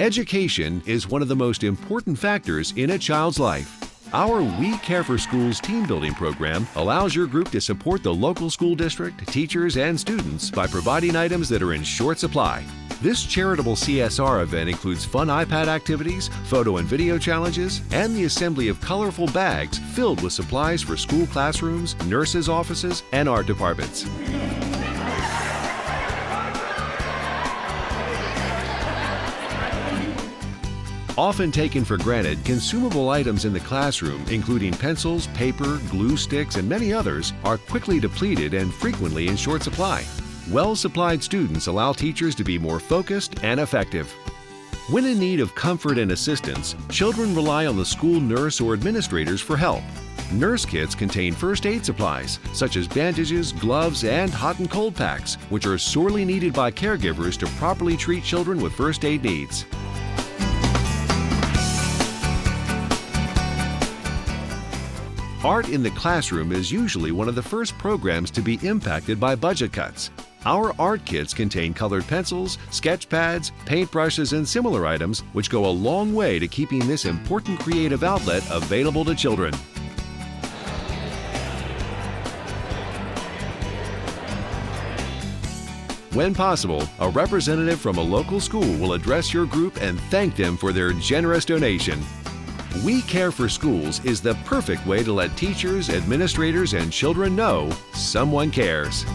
Education is one of the most important factors in a child's life. Our We Care for Schools team building program allows your group to support the local school district, teachers, and students by providing items that are in short supply. This charitable CSR event includes fun iPad activities, photo and video challenges, and the assembly of colorful bags filled with supplies for school classrooms, nurses' offices, and art departments. Often taken for granted, consumable items in the classroom, including pencils, paper, glue sticks, and many others, are quickly depleted and frequently in short supply. Well-supplied students allow teachers to be more focused and effective. When in need of comfort and assistance, children rely on the school nurse or administrators for help. Nurse kits contain first aid supplies, such as bandages, gloves, and hot and cold packs, which are sorely needed by caregivers to properly treat children with first aid needs. Art in the classroom is usually one of the first programs to be impacted by budget cuts. Our art kits contain colored pencils, sketch pads, paintbrushes, and similar items which go a long way to keeping this important creative outlet available to children. When possible, a representative from a local school will address your group and thank them for their generous donation. We Care for Schools is the perfect way to let teachers, administrators, and children know someone cares.